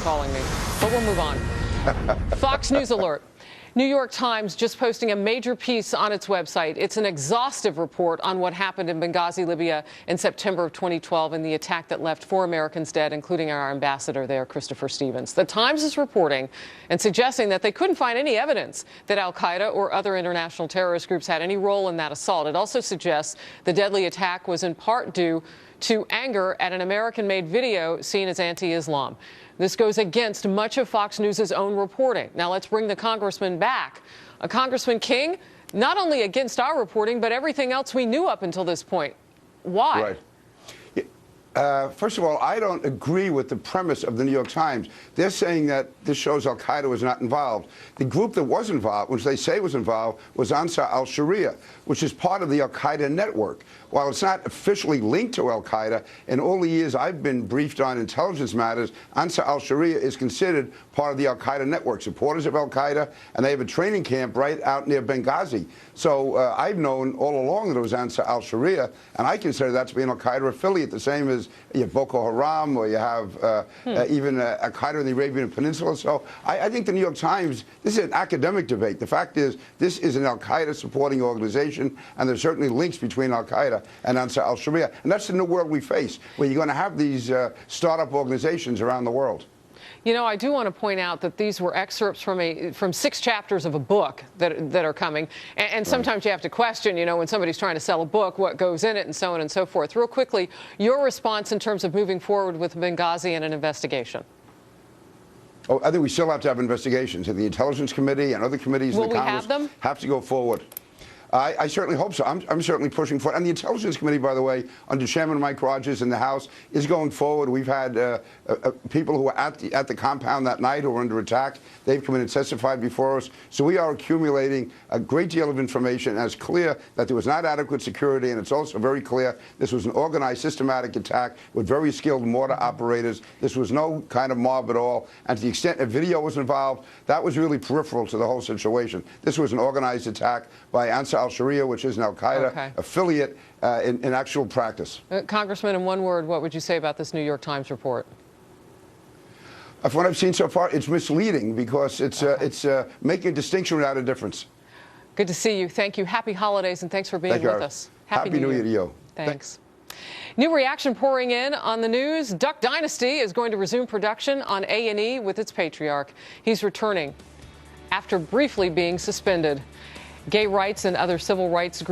calling me, but we'll move on. Fox News alert. New York Times just posting a major piece on its website. It's an exhaustive report on what happened in Benghazi, Libya in September of 2012 and the attack that left 4 Americans dead, including our ambassador there, Christopher Stevens. The Times is reporting and suggesting that they couldn't find any evidence that al-Qaeda or other international terrorist groups had any role in that assault. It also suggests the deadly attack was in part due to anger at an American-made video seen as anti-Islam. This goes against much of Fox News' own reporting. Now let's bring the congressman back. Congressman King, not only against our reporting, but everything else we knew up until this point. Why? Right. First of all, I don't agree with the premise of the New York Times. They're saying that this shows al-Qaeda was not involved. The group that was involved, which they say was involved, was Ansar al-Sharia, which is part of the al-Qaeda network. While it's not officially linked to al-Qaeda, in all the years I've been briefed on intelligence matters, Ansar al-Sharia is considered part of the al-Qaeda network, supporters of al-Qaeda, and they have a training camp right out near Benghazi. So I've known all along that it was Ansar al-Sharia, and I consider that to be an al-Qaeda affiliate, the same as you have Boko Haram, or you have even al-Qaeda in the Arabian Peninsula. So I think the New York Times, this is an academic debate. The fact is, this is an al-Qaeda supporting organization, and there's certainly links between al-Qaeda and Ansar al-Sharia. And that's the new world we face, where you're going to have these startup organizations around the world. You know, I do want to point out that these were excerpts from 6 chapters of a book that are coming. And sometimes you have to question, you know, when somebody's trying to sell a book, what goes in it and so on and so forth. Real quickly, your response in terms of moving forward with Benghazi and an investigation. Oh, I think we still have to have investigations. And the Intelligence Committee and other committees in the Congress have to go forward. I certainly hope so. I'm certainly pushing for it. And the Intelligence Committee, by the way, under Chairman Mike Rogers in the House, is going forward. We've had people who were at the compound that night who were under attack. They've come in and testified before us. So we are accumulating a great deal of information. And it's clear that there was not adequate security, and it's also very clear this was an organized, systematic attack with very skilled mortar operators. This was no kind of mob at all. And to the extent a video was involved, that was really peripheral to the whole situation. This was an organized attack by Ansar al-Sharia, which is an al-Qaeda affiliate in actual practice. Congressman, in one word, what would you say about this New York Times report? From what I've seen so far, it's misleading because it's making a distinction without a difference. Good to see you. Thank you. Happy holidays, and thanks for being with us. Happy New Year to you. Thanks. New reaction pouring in on the news. Duck Dynasty is going to resume production on A&E with its patriarch. He's returning after briefly being suspended. Gay rights and other civil rights groups